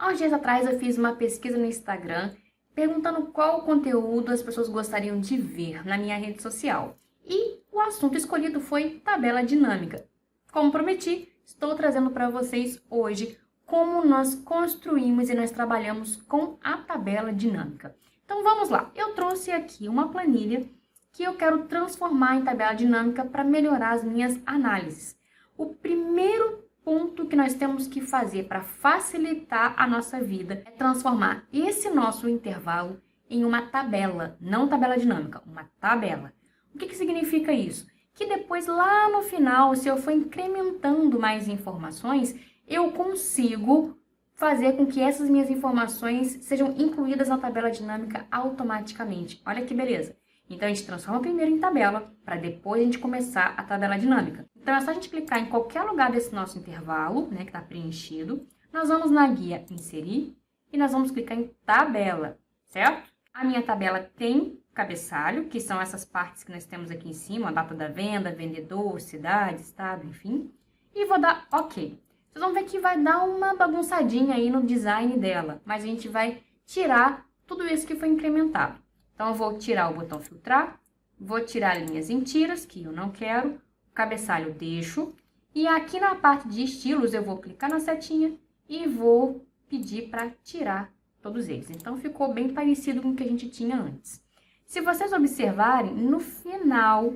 Há uns dias atrás eu fiz uma pesquisa no Instagram perguntando qual conteúdo as pessoas gostariam de ver na minha rede social. E o assunto escolhido foi tabela dinâmica. Como prometi, estou trazendo para vocês hoje como nós construímos e nós trabalhamos com a tabela dinâmica. Então vamos lá, eu trouxe aqui uma planilha que eu quero transformar em tabela dinâmica para melhorar as minhas análises. O primeiro ponto que nós temos que fazer para facilitar a nossa vida é transformar esse nosso intervalo em uma tabela, não tabela dinâmica, uma tabela. O que significa isso? Que depois, lá no final, se eu for incrementando mais informações, eu consigo fazer com que essas minhas informações sejam incluídas na tabela dinâmica automaticamente. Olha que beleza! Então, a gente transforma primeiro em tabela, para depois a gente começar a tabela dinâmica. Então, é só a gente clicar em qualquer lugar desse nosso intervalo, né, que está preenchido. Nós vamos na guia Inserir e nós vamos clicar em Tabela, certo? A minha tabela tem cabeçalho, que são essas partes que nós temos aqui em cima, a data da venda, vendedor, cidade, estado, enfim. E vou dar OK. Vocês vão ver que vai dar uma bagunçadinha aí no design dela, mas a gente vai tirar tudo isso que foi incrementado. Então, eu vou tirar o botão filtrar, vou tirar linhas em tiras, que eu não quero, o cabeçalho eu deixo, e aqui na parte de estilos eu vou clicar na setinha e vou pedir para tirar todos eles. Então, ficou bem parecido com o que a gente tinha antes. Se vocês observarem, no final,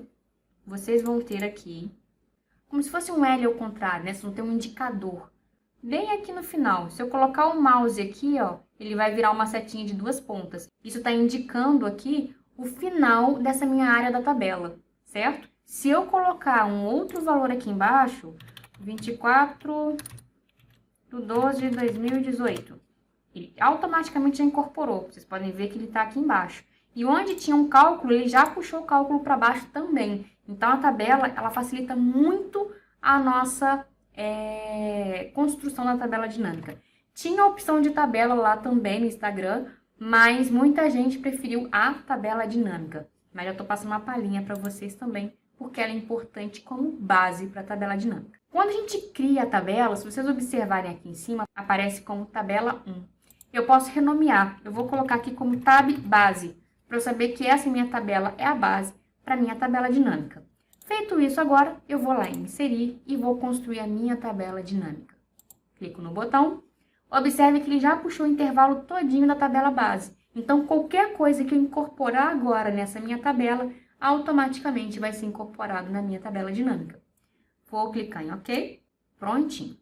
vocês vão ter aqui, como se fosse um L ao contrário, né? Vocês vão ter um indicador. Bem aqui no final, se eu colocar o mouse aqui, ó, ele vai virar uma setinha de duas pontas. Isso está indicando aqui o final dessa minha área da tabela, certo? Se eu colocar um outro valor aqui embaixo, 24/12/2018, ele automaticamente já incorporou. Vocês podem ver que ele está aqui embaixo. E onde tinha um cálculo, ele já puxou o cálculo para baixo também. Então, a tabela, ela facilita muito a nossa construção da tabela dinâmica. Tinha a opção de tabela lá também no Instagram, mas muita gente preferiu a tabela dinâmica. Mas eu estou passando uma palhinha para vocês também, porque ela é importante como base para a tabela dinâmica. Quando a gente cria a tabela, se vocês observarem aqui em cima, aparece como tabela 1. Eu posso renomear, eu vou colocar aqui como tab base, para eu saber que essa minha tabela é a base para a minha tabela dinâmica. Feito isso agora, eu vou lá em Inserir e vou construir a minha tabela dinâmica. Clico no botão. Observe que ele já puxou o intervalo todinho da tabela base. Então, qualquer coisa que eu incorporar agora nessa minha tabela, automaticamente vai ser incorporado na minha tabela dinâmica. Vou clicar em OK. Prontinho.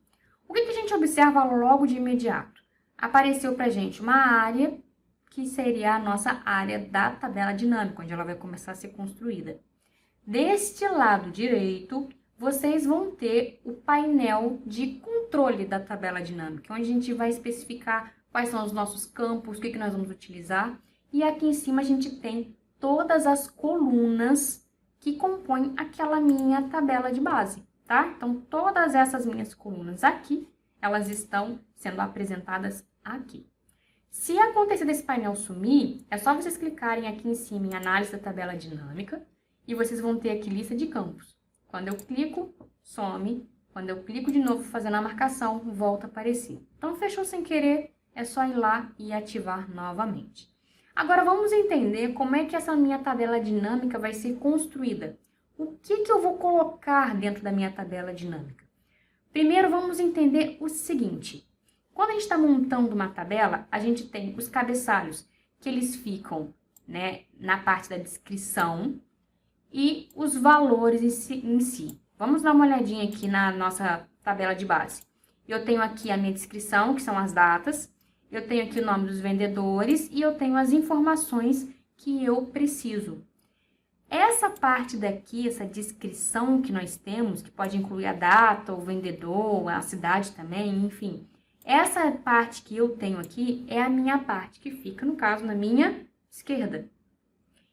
O que a gente observa logo de imediato? Apareceu para a gente uma área que seria a nossa área da tabela dinâmica, onde ela vai começar a ser construída. Deste lado direito, vocês vão ter o painel de controle da tabela dinâmica, onde a gente vai especificar quais são os nossos campos, o que nós vamos utilizar. E aqui em cima a gente tem todas as colunas que compõem aquela minha tabela de base, tá? Então, todas essas minhas colunas aqui, elas estão sendo apresentadas aqui. Se acontecer desse painel sumir, é só vocês clicarem aqui em cima em análise da tabela dinâmica e vocês vão ter aqui lista de campos. Quando eu clico, some. Quando eu clico de novo fazendo a marcação, volta a aparecer. Então, fechou sem querer, é só ir lá e ativar novamente. Agora, vamos entender como é que essa minha tabela dinâmica vai ser construída. O que eu vou colocar dentro da minha tabela dinâmica? Primeiro, vamos entender o seguinte. Quando a gente está montando uma tabela, a gente tem os cabeçalhos, que eles ficam, né, na parte da descrição e os valores em si. Vamos dar uma olhadinha aqui na nossa tabela de base. Eu tenho aqui a minha descrição, que são as datas. Eu tenho aqui o nome dos vendedores e eu tenho as informações que eu preciso. Essa parte daqui, essa descrição que nós temos, que pode incluir a data, o vendedor, a cidade também, enfim. Essa parte que eu tenho aqui é a minha parte, que fica, no caso, na minha esquerda.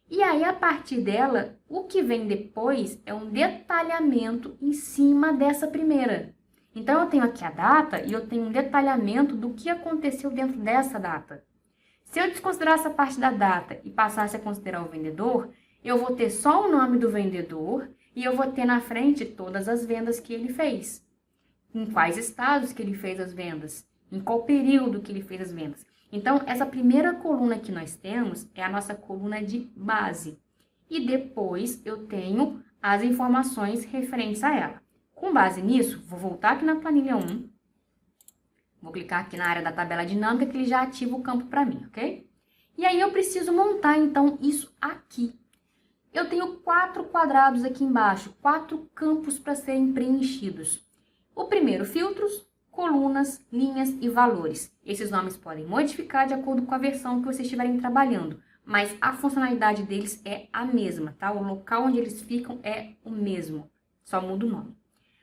E aí, a partir dela, o que vem depois é um detalhamento em cima dessa primeira. Então, eu tenho aqui a data e eu tenho um detalhamento do que aconteceu dentro dessa data. Se eu desconsiderar essa parte da data e passasse a considerar o vendedor, eu vou ter só o nome do vendedor e eu vou ter na frente todas as vendas que ele fez. Em quais estados que ele fez as vendas. em qual período que ele fez as vendas. Então, essa primeira coluna que nós temos é a nossa coluna de base. E depois eu tenho as informações referentes a ela. Com base nisso, vou voltar aqui na planilha 1. Vou clicar aqui na área da tabela dinâmica que ele já ativa o campo para mim, ok? E aí eu preciso montar, então, isso aqui. Eu tenho 4 quadrados aqui embaixo, 4 campos para serem preenchidos. O primeiro, filtros, colunas, linhas e valores. Esses nomes podem modificar de acordo com a versão que vocês estiverem trabalhando, mas a funcionalidade deles é a mesma, tá? O local onde eles ficam é o mesmo, só muda o nome.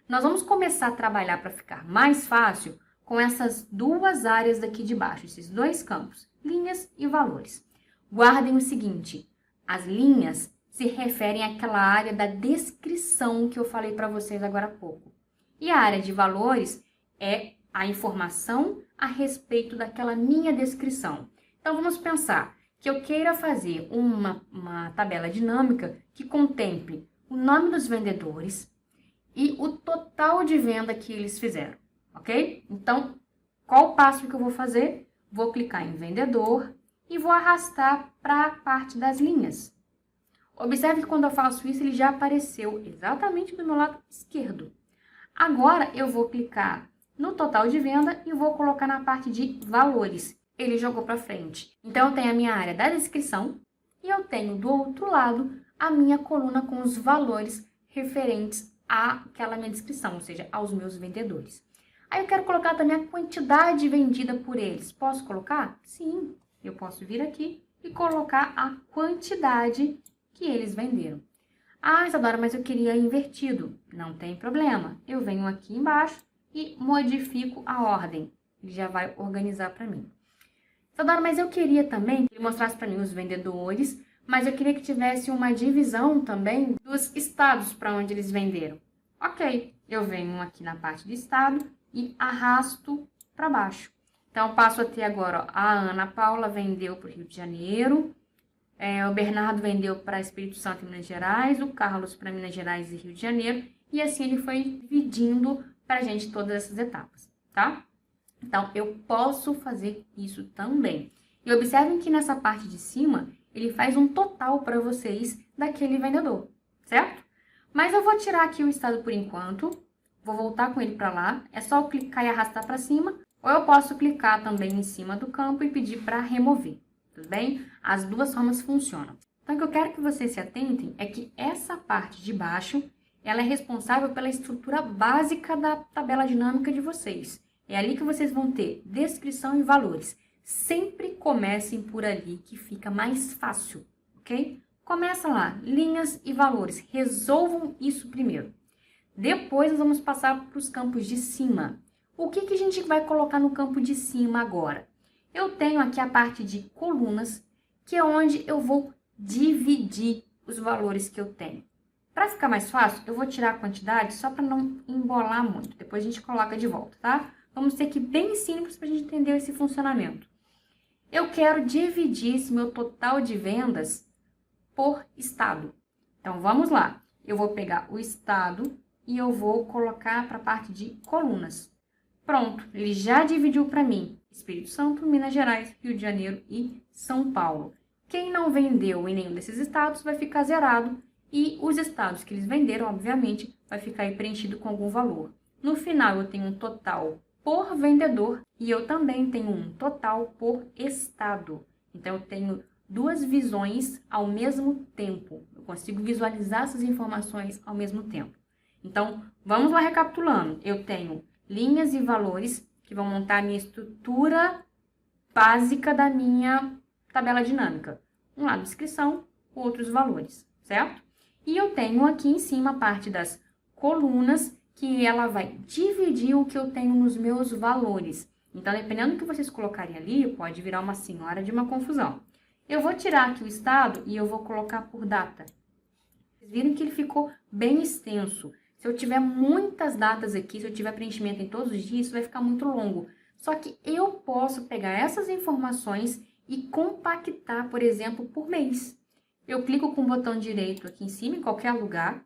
Nós vamos começar a trabalhar para ficar mais fácil com essas duas áreas daqui de baixo, esses dois campos, linhas e valores. Guardem o seguinte, as linhas se referem àquela área da descrição que eu falei para vocês agora há pouco. E a área de valores é a informação a respeito daquela minha descrição. Então, vamos pensar que eu queira fazer uma tabela dinâmica que contemple o nome dos vendedores e o total de venda que eles fizeram, ok? Então, qual o passo que eu vou fazer? Vou clicar em vendedor e vou arrastar para a parte das linhas. Observe que quando eu faço isso, ele já apareceu exatamente do meu lado esquerdo. Agora, eu vou clicar no total de venda e vou colocar na parte de valores. Ele jogou para frente. Então, eu tenho a minha área da descrição e eu tenho do outro lado a minha coluna com os valores referentes àquela minha descrição, ou seja, aos meus vendedores. Aí eu quero colocar também a quantidade vendida por eles. Posso colocar? Sim, eu posso vir aqui e colocar a quantidade que eles venderam. Ah, Isadora, mas eu queria invertido. Não tem problema. Eu venho aqui embaixo e modifico a ordem. Ele já vai organizar para mim. Isadora, mas eu queria também que ele mostrasse para mim os vendedores, mas eu queria que tivesse uma divisão também dos estados para onde eles venderam. Ok, eu venho aqui na parte de estado e arrasto para baixo. Então, eu passo a ter agora, ó, a Ana Paula vendeu para o Rio de Janeiro, o Bernardo vendeu para Espírito Santo e Minas Gerais, o Carlos para Minas Gerais e Rio de Janeiro, e assim ele foi dividindo para a gente todas essas etapas, tá? Então, eu posso fazer isso também. E observem que nessa parte de cima, ele faz um total para vocês daquele vendedor, certo? Mas eu vou tirar aqui o estado por enquanto, vou voltar com ele para lá, é só eu clicar e arrastar para cima, ou eu posso clicar também em cima do campo e pedir para remover, tudo bem? As duas formas funcionam. Então, o que eu quero que vocês se atentem é que essa parte de baixo, ela é responsável pela estrutura básica da tabela dinâmica de vocês. É ali que vocês vão ter descrição e valores. Sempre comecem por ali, que fica mais fácil, ok? Começa lá, linhas e valores. Resolvam isso primeiro. Depois, nós vamos passar para os campos de cima. O que a gente vai colocar no campo de cima agora? Eu tenho aqui a parte de colunas, que é onde eu vou dividir os valores que eu tenho. Para ficar mais fácil, eu vou tirar a quantidade só para não embolar muito. Depois a gente coloca de volta, tá? Vamos ter aqui bem simples para a gente entender esse funcionamento. Eu quero dividir esse meu total de vendas por estado. Então, vamos lá. Eu vou pegar o estado e eu vou colocar para a parte de colunas. Pronto, ele já dividiu para mim Espírito Santo, Minas Gerais, Rio de Janeiro e São Paulo. Quem não vendeu em nenhum desses estados vai ficar zerado e os estados que eles venderam, obviamente, vai ficar aí preenchido com algum valor. No final, eu tenho um total por vendedor e eu também tenho um total por estado. Então, eu tenho duas visões ao mesmo tempo. Eu consigo visualizar essas informações ao mesmo tempo. Então, vamos lá recapitulando. Eu tenho linhas e valores que vão montar a minha estrutura básica da minha tabela dinâmica. Um lado descrição, outros valores, certo? E eu tenho aqui em cima a parte das colunas, que ela vai dividir o que eu tenho nos meus valores. Então, dependendo do que vocês colocarem ali, pode virar uma senhora de uma confusão. Eu vou tirar aqui o estado e eu vou colocar por data. Vocês viram que ele ficou bem extenso. Se eu tiver muitas datas aqui, se eu tiver preenchimento em todos os dias, isso vai ficar muito longo. Só que eu posso pegar essas informações e compactar, por exemplo, por mês. Eu clico com o botão direito aqui em cima, em qualquer lugar,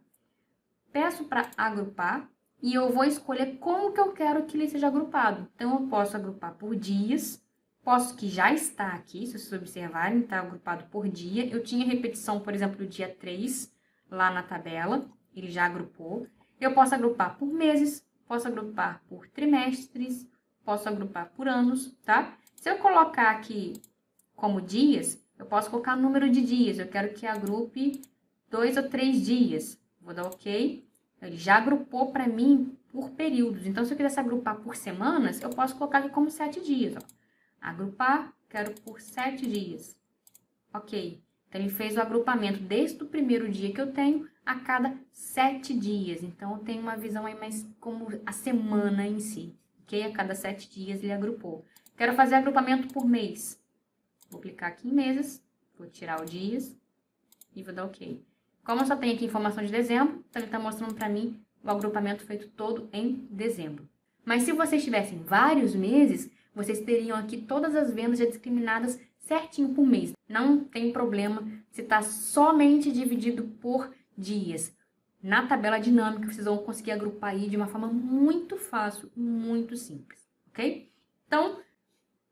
peço para agrupar e eu vou escolher como que eu quero que ele seja agrupado. Então, eu posso agrupar por dias, posso que já está aqui, se vocês observarem, está agrupado por dia. Eu tinha repetição, por exemplo, do dia 3, lá na tabela, ele já agrupou. Eu posso agrupar por meses, posso agrupar por trimestres, posso agrupar por anos, tá? Se eu colocar aqui como dias, eu posso colocar número de dias. Eu quero que agrupe 2 ou 3 dias. Vou dar OK. Ele já agrupou para mim por períodos. Então, se eu quisesse agrupar por semanas, eu posso colocar aqui como 7 dias. Ó. Agrupar, quero por 7 dias. OK. Então, ele fez o agrupamento desde o primeiro dia que eu tenho a cada 7 dias. Então, eu tenho uma visão aí mais como a semana em si. OK? A cada 7 dias ele agrupou. Quero fazer agrupamento por mês. Vou clicar aqui em meses, vou tirar o dias e vou dar OK. Como eu só tenho aqui informação de dezembro, então ele está mostrando para mim o agrupamento feito todo em dezembro. Mas se vocês tivessem vários meses, vocês teriam aqui todas as vendas já discriminadas certinho por mês. Não tem problema se está somente dividido por dias. Na tabela dinâmica, vocês vão conseguir agrupar aí de uma forma muito fácil, muito simples, ok? Então,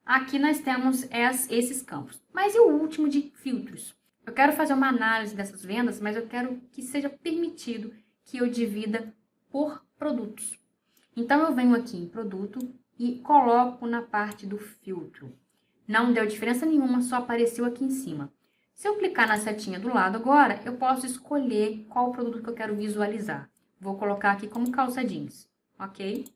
aqui nós temos esses campos. Mas e o último de filtros? Eu quero fazer uma análise dessas vendas, mas eu quero que seja permitido que eu divida por produtos. Então, eu venho aqui em produto e coloco na parte do filtro. Não deu diferença nenhuma, só apareceu aqui em cima. Se eu clicar na setinha do lado agora, eu posso escolher qual produto que eu quero visualizar. Vou colocar aqui como calça jeans, ok?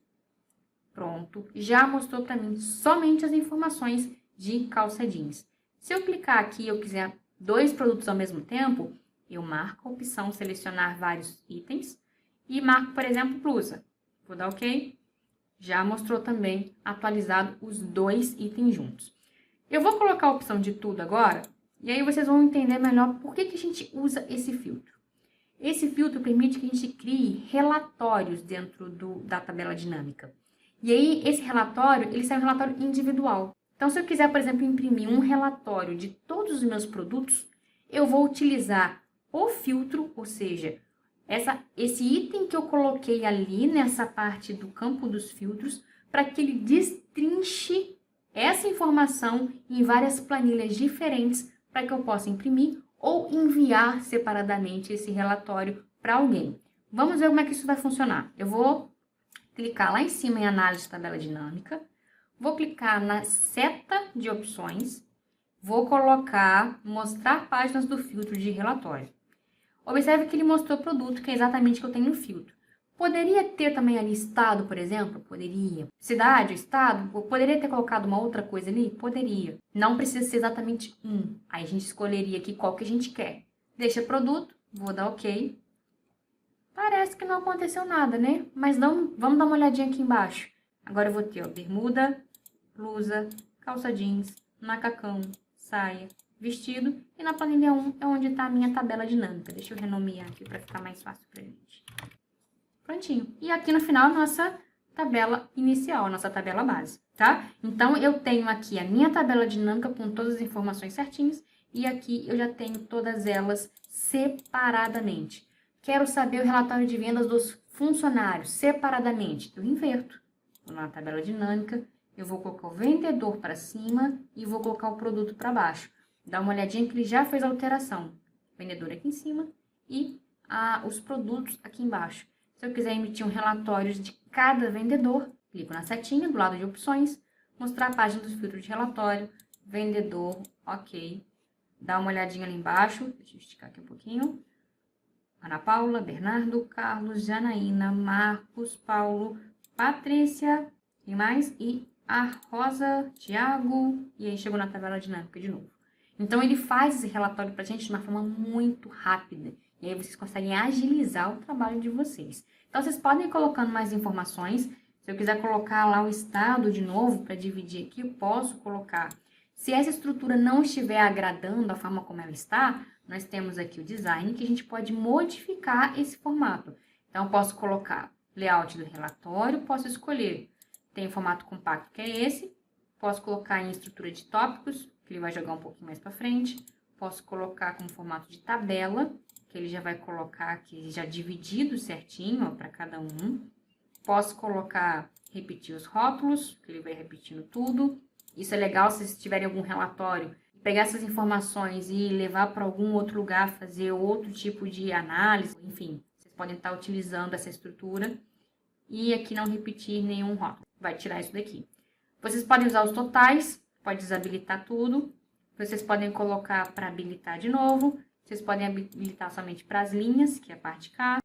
Pronto, já mostrou para mim somente as informações de calça jeans. Se eu clicar aqui e eu quiser 2 produtos ao mesmo tempo, eu marco a opção selecionar vários itens e marco, por exemplo, blusa. Vou dar OK. Já mostrou também atualizado os 2 itens juntos. Eu vou colocar a opção de tudo agora e aí vocês vão entender melhor por que a gente usa esse filtro. Esse filtro permite que a gente crie relatórios dentro da tabela dinâmica. E aí, esse relatório, ele sai um relatório individual. Então, se eu quiser, por exemplo, imprimir um relatório de todos os meus produtos, eu vou utilizar o filtro, ou seja, esse item que eu coloquei ali nessa parte do campo dos filtros, para que ele destrinche essa informação em várias planilhas diferentes, para que eu possa imprimir ou enviar separadamente esse relatório para alguém. Vamos ver como é que isso vai funcionar. Eu vou clicar lá em cima em análise de tabela dinâmica, vou clicar na seta de opções, vou colocar mostrar páginas do filtro de relatório. Observe que ele mostrou o produto, que é exatamente o que eu tenho no filtro. Poderia ter também ali estado, por exemplo? Poderia. Cidade, estado? Poderia ter colocado uma outra coisa ali? Poderia. Não precisa ser exatamente um. Aí a gente escolheria aqui qual que a gente quer. Deixa produto, vou dar OK. Parece que não aconteceu nada, né? Mas vamos dar uma olhadinha aqui embaixo. Agora eu vou ter, ó, bermuda, blusa, calça jeans, macacão, saia, vestido. E na planilha 1 é onde está a minha tabela dinâmica. Deixa eu renomear aqui para ficar mais fácil pra gente. Prontinho. E aqui no final, nossa tabela inicial, nossa tabela base, tá? Então, eu tenho aqui a minha tabela dinâmica com todas as informações certinhas. E aqui eu já tenho todas elas separadamente. Quero saber o relatório de vendas dos funcionários separadamente. Eu inverto. Vou na tabela dinâmica, eu vou colocar o vendedor para cima e vou colocar o produto para baixo. Dá uma olhadinha que ele já fez a alteração. Vendedor aqui em cima e os produtos aqui embaixo. Se eu quiser emitir um relatório de cada vendedor, clico na setinha do lado de opções, mostrar a página do filtro de relatório, vendedor, OK. Dá uma olhadinha ali embaixo, deixa eu esticar aqui um pouquinho. Ana Paula, Bernardo, Carlos, Janaína, Marcos, Paulo, Patrícia, quem mais? E a Rosa, Tiago, e aí chegou na tabela dinâmica de novo. Então, ele faz esse relatório para a gente de uma forma muito rápida. E aí, vocês conseguem agilizar o trabalho de vocês. Então, vocês podem ir colocando mais informações. Se eu quiser colocar lá o estado de novo para dividir aqui, eu posso colocar. Se essa estrutura não estiver agradando a forma como ela está, nós temos aqui o design que a gente pode modificar esse formato. Então, eu posso colocar layout do relatório, posso escolher. Tem o formato compacto, que é esse. Posso colocar em estrutura de tópicos, que ele vai jogar um pouquinho mais para frente. Posso colocar como formato de tabela, que ele já vai colocar aqui já dividido certinho para cada um. Posso colocar, repetir os rótulos, que ele vai repetindo tudo. Isso é legal se vocês tiverem algum relatório, pegar essas informações e levar para algum outro lugar, fazer outro tipo de análise, enfim. Vocês podem estar utilizando essa estrutura. E aqui não repetir nenhum rótulo. Vai tirar isso daqui. Vocês podem usar os totais, pode desabilitar tudo. Vocês podem colocar para habilitar de novo. Vocês podem habilitar somente para as linhas, que é a parte K.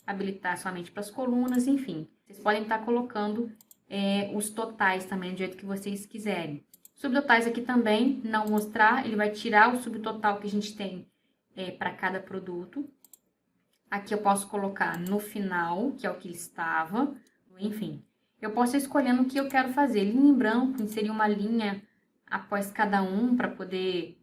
Habilitar somente para as colunas, enfim. Vocês podem estar colocando os totais também, do jeito que vocês quiserem. Subtotais aqui também, não mostrar, ele vai tirar o subtotal que a gente tem para cada produto. Aqui eu posso colocar no final, que é o que estava, enfim. Eu posso ir escolhendo o que eu quero fazer. Linha em branco, inserir uma linha após cada um para poder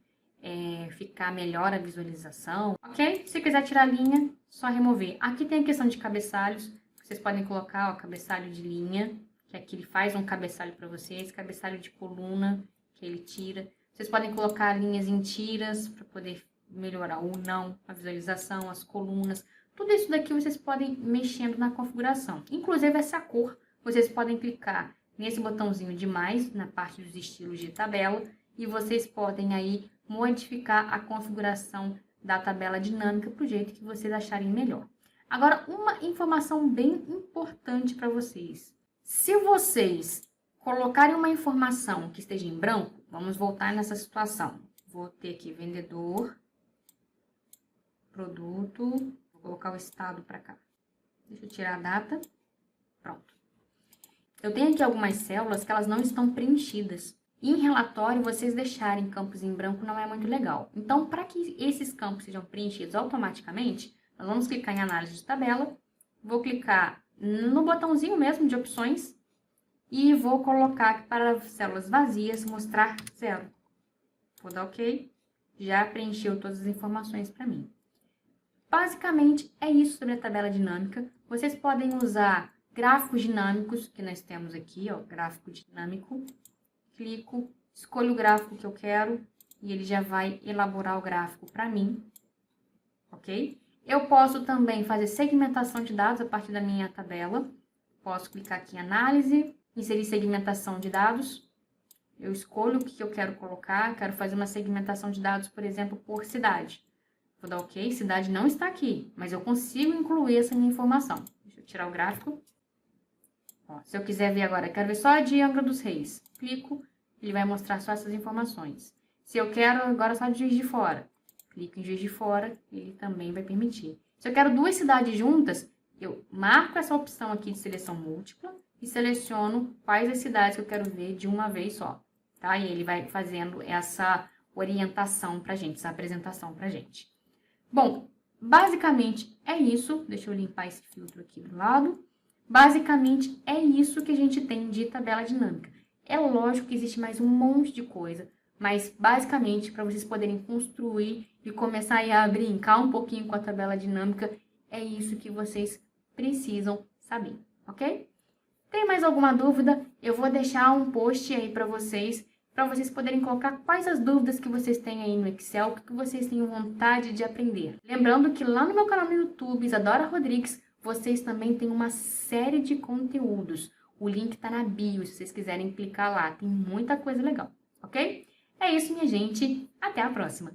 ficar melhor a visualização, ok? Se quiser tirar a linha, só remover. Aqui tem a questão de cabeçalhos, vocês podem colocar o cabeçalho de linha, que aqui ele faz um cabeçalho para vocês, cabeçalho de coluna, que ele tira. Vocês podem colocar linhas em tiras para poder melhorar ou não a visualização, as colunas. Tudo isso daqui vocês podem ir mexendo na configuração. Inclusive essa cor, vocês podem clicar nesse botãozinho de mais, na parte dos estilos de tabela, e vocês podem aí modificar a configuração da tabela dinâmica para o jeito que vocês acharem melhor. Agora, uma informação bem importante para vocês. Se vocês colocarem uma informação que esteja em branco, vamos voltar nessa situação. Vou ter aqui vendedor, produto, vou colocar o estado para cá. Deixa eu tirar a data. Pronto. Eu tenho aqui algumas células que elas não estão preenchidas. E em relatório, vocês deixarem campos em branco não é muito legal. Então, para que esses campos sejam preenchidos automaticamente, nós vamos clicar em análise de tabela. Vou clicar no botãozinho mesmo de opções e vou colocar aqui para células vazias, mostrar 0. Vou dar OK. Já preencheu todas as informações para mim. Basicamente, é isso sobre a tabela dinâmica. Vocês podem usar gráficos dinâmicos, que nós temos aqui, ó, gráfico dinâmico. Clico, escolho o gráfico que eu quero e ele já vai elaborar o gráfico para mim, ok? Eu posso também fazer segmentação de dados a partir da minha tabela. Posso clicar aqui em análise, inserir segmentação de dados. Eu escolho o que eu quero colocar, quero fazer uma segmentação de dados, por exemplo, por cidade. Vou dar OK, cidade não está aqui, mas eu consigo incluir essa minha informação. Deixa eu tirar o gráfico. Ó, se eu quiser ver agora, quero ver só a de Angra dos Reis. Clico, ele vai mostrar só essas informações. Se eu quero agora só de Juiz de Fora, clico em Juiz de Fora, ele também vai permitir. Se eu quero duas cidades juntas, eu marco essa opção aqui de seleção múltipla e seleciono quais as cidades que eu quero ver de uma vez só, tá? E ele vai fazendo essa orientação pra gente, essa apresentação pra gente. Bom, basicamente é isso. Deixa eu limpar esse filtro aqui do lado. Basicamente é isso que a gente tem de tabela dinâmica. É lógico que existe mais um monte de coisa, mas basicamente para vocês poderem construir e começar a brincar um pouquinho com a tabela dinâmica, é isso que vocês precisam saber, ok? Tem mais alguma dúvida? Eu vou deixar um post aí para vocês poderem colocar quais as dúvidas que vocês têm aí no Excel, o que vocês têm vontade de aprender. Lembrando que lá no meu canal no YouTube, Isadora Rodrigues, vocês também têm uma série de conteúdos. O link está na bio, se vocês quiserem clicar lá. Tem muita coisa legal, ok? É isso, minha gente. Até a próxima!